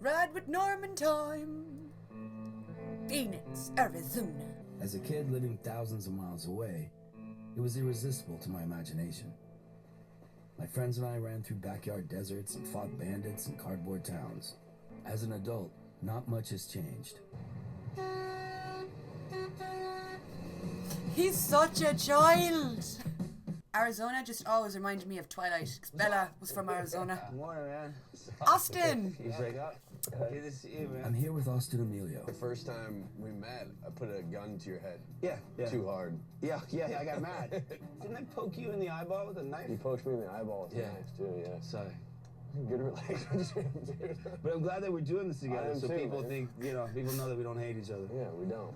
Ride with Norman time. Phoenix, Arizona. As a kid living thousands of miles away, it was irresistible to my imagination. My friends and I ran through backyard deserts and fought bandits in cardboard towns. As an adult, not much has changed. He's such a child. Arizona just always reminded me of Twilight, because Bella was from Arizona. Good morning, man. Austin! You wake up? Good to see you, man. I'm here with Austin Emilio. The first time we met, I put a gun to your head. Yeah. Too hard. Yeah, I got mad. Didn't I poke you in the eyeball with a knife? You poked me in the eyeball with a knife, too, yeah. Sorry. Good relationship, dude. But I'm glad that we're doing this together, so too, people man. think, people know that we don't hate each other. Yeah, we don't.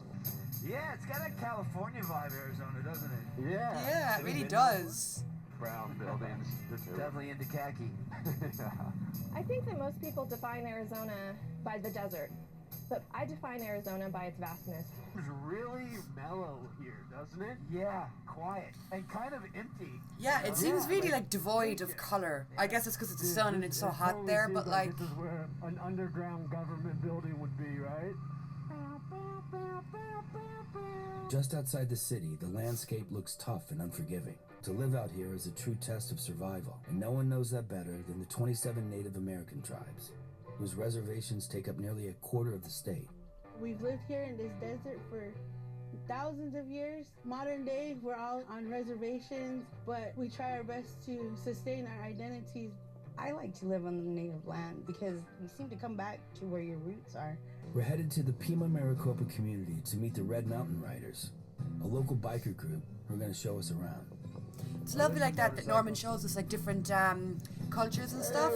Yeah, it's got a California vibe, Arizona, doesn't it? Yeah, it really does. Brown buildings. It's definitely into khaki. I think that most people define Arizona by the desert, but I define Arizona by its vastness. It's really mellow here, doesn't it? Yeah, quiet and kind of empty. Yeah, it seems really like devoid of color. I guess it's because it's the sun and it's so hot there, but like... This is where an underground government building would be, right? Just outside the city, the landscape looks tough and unforgiving. To live out here is a true test of survival, and no one knows that better than the 27 Native American tribes, whose reservations take up nearly a quarter of the state. We've lived here in this desert for thousands of years. Modern day, we're all on reservations, but we try our best to sustain our identities. I like to live on the native land because you seem to come back to where your roots are. We're headed to the Pima Maricopa community to meet the Red Mountain Riders, a local biker group who are going to show us around. It's lovely like that Norman shows us like different cultures and stuff,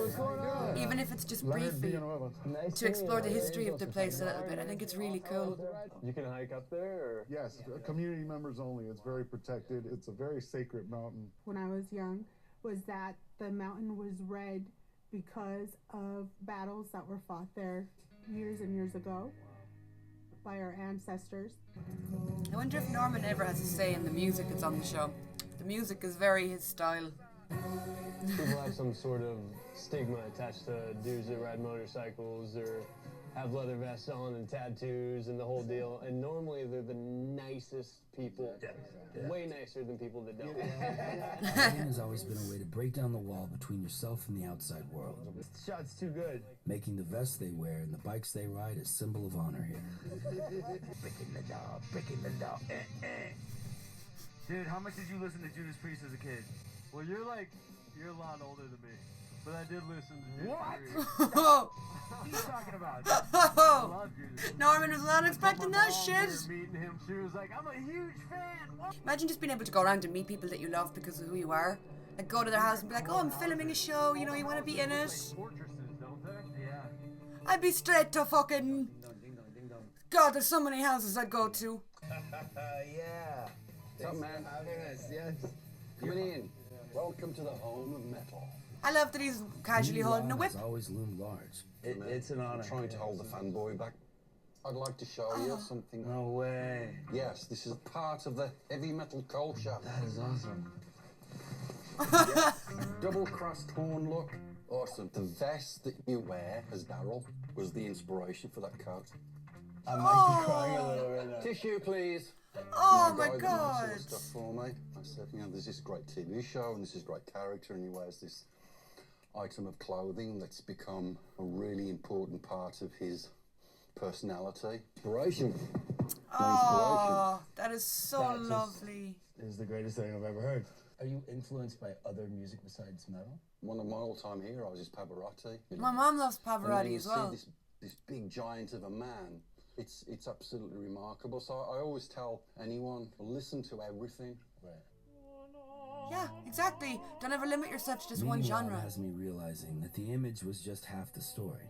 even if it's just briefly, to explore the history of the place a little bit. I think it's really cool. You can hike up there, or? Yes, community members only. It's very protected. It's a very sacred mountain. When I was young, was that the mountain was red because of battles that were fought there years and years ago by our ancestors. I wonder if Norman ever has a say in the music that's on the show. The music is very his style. People have some sort of stigma attached to dudes that ride motorcycles or have leather vests on and tattoos and the whole deal. And normally they're the nicest people. Way nicer than people that don't. Riding has always been a way to break down the wall between yourself and the outside world. This shot's too good. Making the vests they wear and the bikes they ride a symbol of honor here. Breaking the law. Dude, how much did you listen to Judas Priest as a kid? Well, you're a lot older than me, but I did listen to Judas Priest. What are you talking about? I love Judas. Norman was not expecting that shit. Meeting him, she was like, "I'm a huge fan." What? Imagine just being able to go around and meet people that you love because of who you are. Like go to their house and be like, "Oh, I'm filming a show. You know, you want to be in it?" Fortresses, don't they? Yeah. I'd be straight to fucking. God, there's so many houses I'd go to. Yeah. What's up, man? Yes. Coming in. Welcome to the home of metal. I love that he's casually holding a whip. Has always loomed large. It's an honor. I'm trying to hold the fanboy back. I'd like to show you something. No way. Yes, this is part of the heavy metal culture. That is awesome. Double-crossed horn look. Awesome. The vest that you wear as Daryl was the inspiration for that coat. I might be crying a little right now. Tissue, please. Oh My my guy that makes all god. the stuff for me. I said, there's this great TV show and this is great character, and he wears this item of clothing that's become a really important part of his personality. Inspiration. Oh, that is so That just- lovely. This is the greatest thing I've ever heard. Are you influenced by other music besides metal? One of my all-time heroes is Pavarotti. My mom loves And then Pavarotti you as well. see this big giant of a man. It's absolutely remarkable. So I always tell anyone, listen to everything. Right. Yeah, exactly. Don't ever limit yourself to just one Meeting Rob genre. has me realizing that the image was just half the story.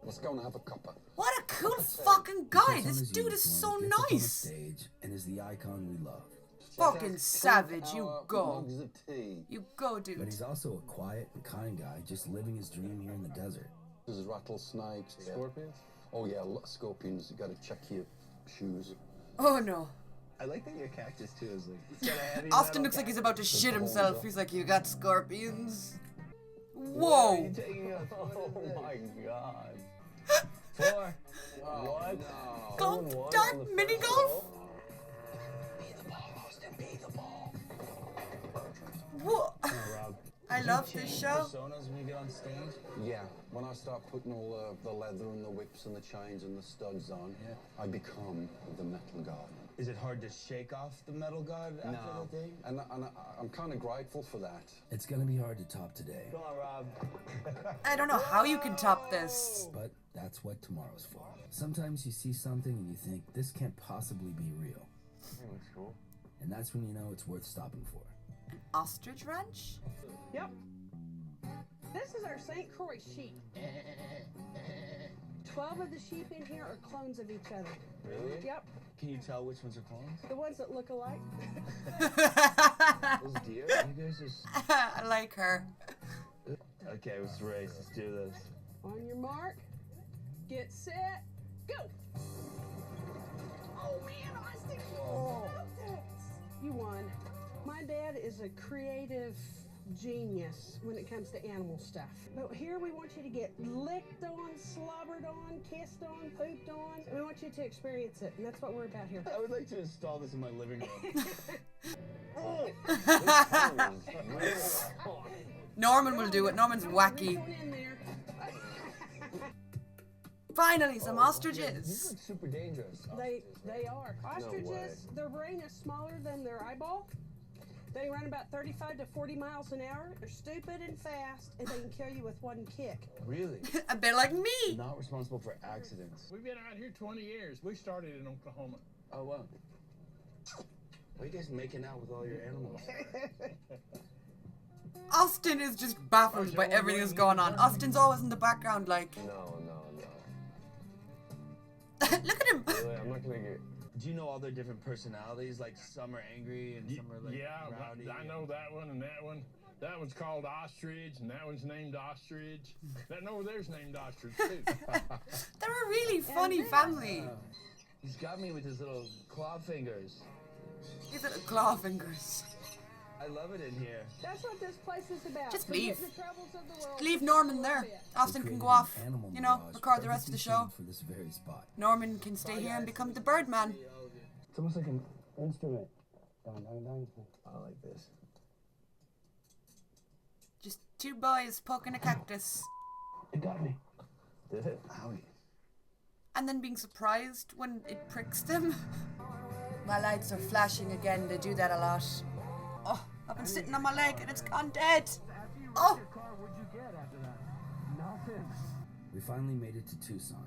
Let's go and have a cuppa. What a cool fucking guy. Puts on This his dude is so uniform, gets up on the nice. stage, and is the icon we love. Fucking savage. You go. Mugs of tea. You go, But dude. he's also a quiet and kind guy, just living his dream here in the desert. There's rattlesnakes. Scorpions? Oh yeah, a lot of scorpions. You gotta check your shoes. Oh no. I like that your cactus too is like. It's got a heavy Austin metal looks like he's cactus. about to shit himself. He's like, you got scorpions? What are Whoa. you taking us? What is Oh this? my god. 4. What? Golf, dart, mini golf? Be the ball, Austin. Be the ball. What? Oh, Rob. I love this show. Personas when you get on stage? Yeah, when I start putting all the leather and the whips and the chains and the studs on, I become the metal god. Is it hard to shake off the metal god after the thing? And I'm kind of grateful for that. It's gonna be hard to top today, Come on, Rob. I don't know how you can top this. but that's what tomorrow's for. Sometimes you see something and you think, this can't possibly be real. That looks cool. And that's when you know it's worth stopping for. An ostrich ranch? Yep. This is our St. Croix sheep. 12 of the sheep in here are clones of each other. Really? Yep. Can you tell which ones are clones? The ones that look alike. Those deer? You guys just... I like her. Okay, let's race. Let's do this. On your mark, get set, go! Oh man, Austin! Oh. You won. My dad is a creative genius when it comes to animal stuff. But here we want you to get licked on, slobbered on, kissed on, pooped on. We want you to experience it, and that's what we're about here. I would like to install this in my living room. Norman will do it. Norman's wacky. Finally, some These ostriches. look super dangerous. They are. Ostriches, their brain is smaller than their eyeball. They run about 35 to 40 miles an hour. They're stupid and fast, and they can kill you with one kick. Really? A bit like me. Not responsible for accidents. We've been out here 20 years. We started in Oklahoma. Oh, wow. Why are you guys making out with all your animals? Austin is just baffled by everything that's going on. Austin's always in the background like, No. look at him. Really, I'm not gonna get... Do you know all their different personalities? Like some are angry and some are like rowdy. I know that one and that one. That one's called Ostrich, and that one's named Ostrich. That one over there's named Ostrich, too. They're a really funny family. He's got me with his little claw fingers. His little claw fingers. I love it in here. That's what this place is about. Just Forget leave. the troubles of the world. Leave Norman there. Austin can go off, you know, record the rest of the show. For this very spot. Norman can stay here and become the Birdman. It's almost like an instrument. I like this. Just two boys poking a cactus. It got me. Did it? Owie. And then being surprised when it pricks them. My lights are flashing again. They do that a lot. Oh, I've been sitting on my leg and it's gone dead. After you Oh. wrecked your car, what'd you get after that? Nothing. We finally made it to Tucson.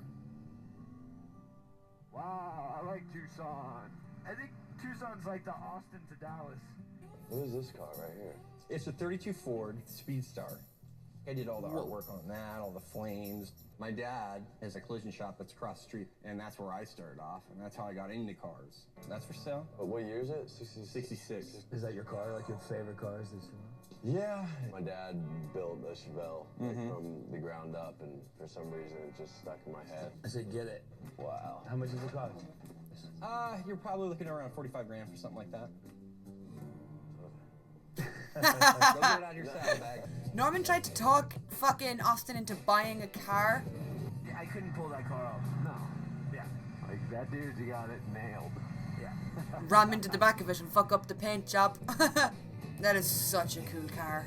Wow, I like Tucson. I think Tucson's like the Austin to Dallas. What is this car right here? It's a 32 Ford Speedstar. I did all the artwork on that, all the flames. My dad has a collision shop that's across the street, and that's where I started off, and that's how I got into cars. That's for sale. But what year is it? 66. Is that your car? Like your favorite cars? Yeah. My dad built a Chevelle like, from the ground up, and for some reason it just stuck in my head. I said, get it. Wow. How much does it cost? You're probably looking at around 45 grand for something like that. Go get it out of your saddlebag. Norman tried to talk fucking Austin into buying a car. I couldn't pull that car off. No. Yeah. Like that dude's got it nailed. Yeah. Ram into the back of it and fuck up the paint job. That is such a cool car.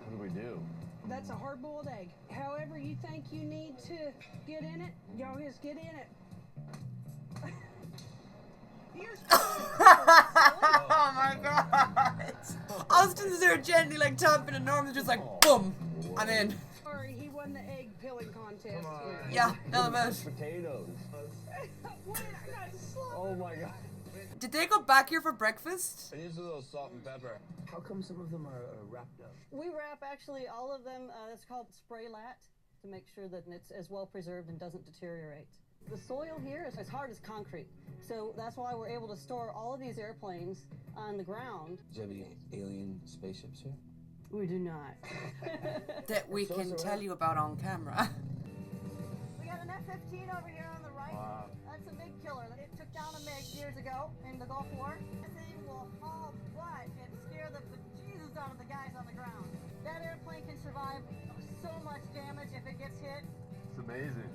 What do we do? That's a hard-boiled egg. However you think you need to get in it, y'all just get in it. Oh my god! Austin's there gently like tapping and Norman's just like, boom, I'm in. Sorry, he won the egg peeling contest here. Yeah, none of us. Potatoes. Wait, I got slumped. Oh my god. Did they go back here for breakfast? I use a little salt and pepper. How come some of them are wrapped up? We wrap actually all of them, it's called spray lat, to make sure that it's as well preserved and doesn't deteriorate. The soil here is as hard as concrete, so that's why we're able to store all of these airplanes on the ground. Do you have any alien spaceships here? We do not. That we can tell you about on camera. We got an F-15 over here on the right. Wow. That's a MiG killer. It took down a MiG years ago in the Gulf War. This thing will haul butt and scare the bejesus out of the guys on the ground. That airplane can survive so much damage if it gets hit. So amazing.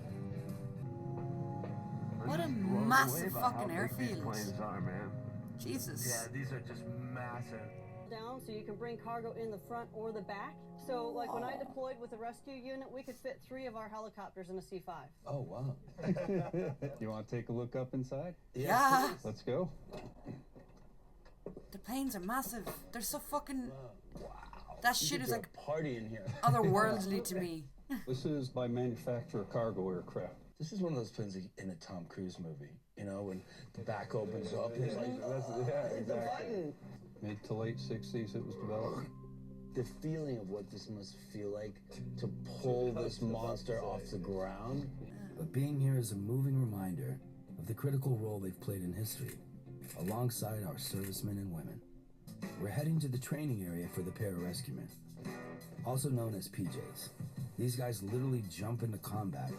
What a I'm just blown away massive by how fucking big airfield. These planes are, man. Jesus. Yeah, these are just massive. Down so you can bring cargo in the front or the back. So like when I deployed with the rescue unit, we could fit 3 of our helicopters in a C5. Oh, wow. You want to take a look up inside? Yeah. Let's go. The planes are massive. They're so fucking... That shit is like party in here. otherworldly to me. This is by manufacturer cargo aircraft. This is one of those planes like in a Tom Cruise movie, you know, when the back opens up and it's like, exactly. Mid to late 60s it was developed. the feeling of what this must feel like to pull this monster off the ground. But being here is a moving reminder of the critical role they've played in history, alongside our servicemen and women. We're heading to the training area for the pararescuemen, also known as PJs. These guys literally jump into combat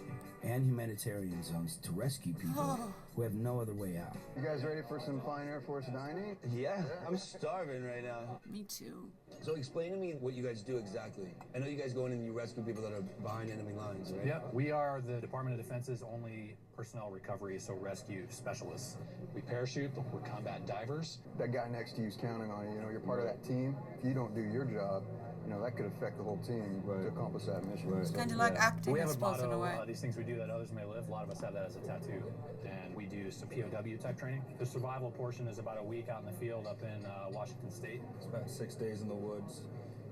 and humanitarian zones to rescue people who have no other way out. You guys ready for some fine Air Force dining? Yeah, I'm starving right now. Me too. So explain to me what you guys do exactly. I know you guys go in and you rescue people that are behind enemy lines, right? Yep, we are the Department of Defense's only personnel recovery, so rescue specialists. We parachute, we're combat divers. That guy next to you is counting on you. You know, you're part of that team. If you don't do your job, you know, that could affect the whole team to accomplish that mission. It's kind of like acting, We I have a suppose, in a way. motto, these things we do that others may live. A lot of us have that as a tattoo. And we do some POW type training. The survival portion is about a week out in the field up in Washington State. It's about 6 days in the woods.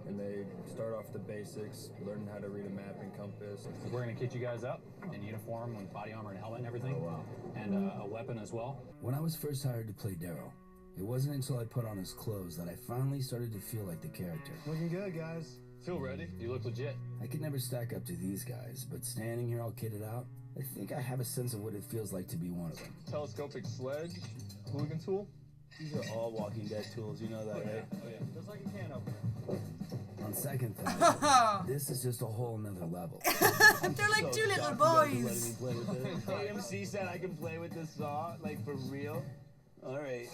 And they start off the basics, learning how to read a map and compass. We're going to kit you guys up in uniform with body armor and helmet and everything. Oh, wow. And a weapon as well. When I was first hired to play Daryl, it wasn't until I put on his clothes that I finally started to feel like the character. Looking good, guys. Feel ready? You look legit. I could never stack up to these guys, but standing here all kitted out, I think I have a sense of what it feels like to be one of them. Telescopic sledge, hooligan tool. These are all Walking Dead tools, you know that, right? Oh yeah, just like a can opener. On second thought, this is just a whole nother level. They're like two little boys. AMC said I can play with this saw, like for real. All right.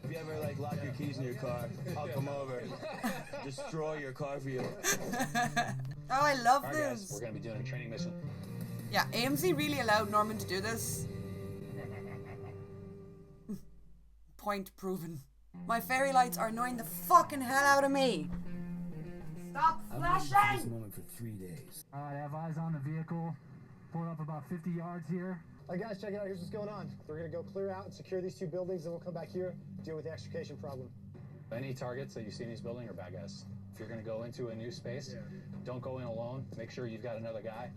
If you ever like lock your keys in your car, I'll come over, destroy your car for you. Oh, I love All right, this. guys, we're going to be doing a training mission. Yeah, AMC really allowed Norman to do this. Point proven. My fairy lights are annoying the fucking hell out of me. Stop I've waited for flashing! this moment for 3 days. Alright, I have eyes on the vehicle. Pull up about 50 yards here. All right, guys, check it out. Here's what's going on. We're going to go clear out and secure these 2 buildings, then we'll come back here, deal with the extrication problem. Any targets that you see in these buildings are bad guys. If you're going to go into a new space, don't go in alone. Make sure you've got another guy.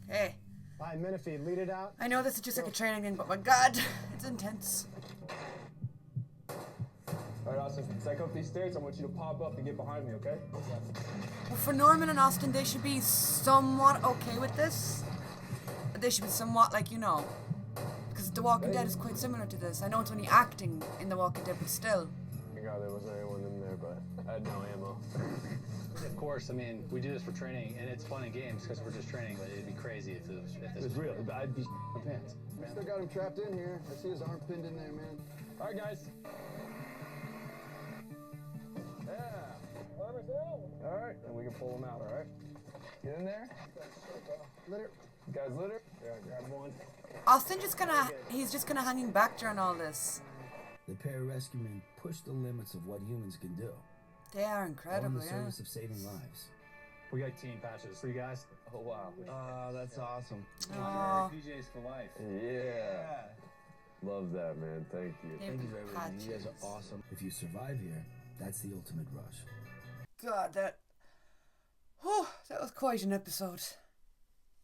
Hey. All right, Menifee, lead it out. I know this is just like a training thing, but my god, it's intense. All right, Austin, stack up these stairs. I want you to pop up and get behind me, okay? Well, for Norman and Austin, they should be somewhat okay with this. But they should be somewhat like, you know, because The Walking Dead is quite similar to this. I know it's only acting in The Walking Dead, but still. Thank God there wasn't anyone in there, but I had no ammo. Of course, I mean, we do this for training, and it's fun in games because we're just training, but it'd be crazy if this was real. I'd be my pants. Still got him trapped in here. I see his arm pinned in there, man. All right, guys. All right, and we can pull them out, all right? Get in there. Litter. You guys litter? Yeah, grab one. Austin he's just kind of hanging back during all this. The pararescuemen push the limits of what humans can do. They are All in incredible, the yeah. service of saving lives. We got team patches for you guys. Oh, wow. That's awesome. Aw. PJs for life. Yeah. Love that, man. Thank you. Thank you very much. You guys are awesome. If you survive here, that's the ultimate rush. God, that was quite an episode.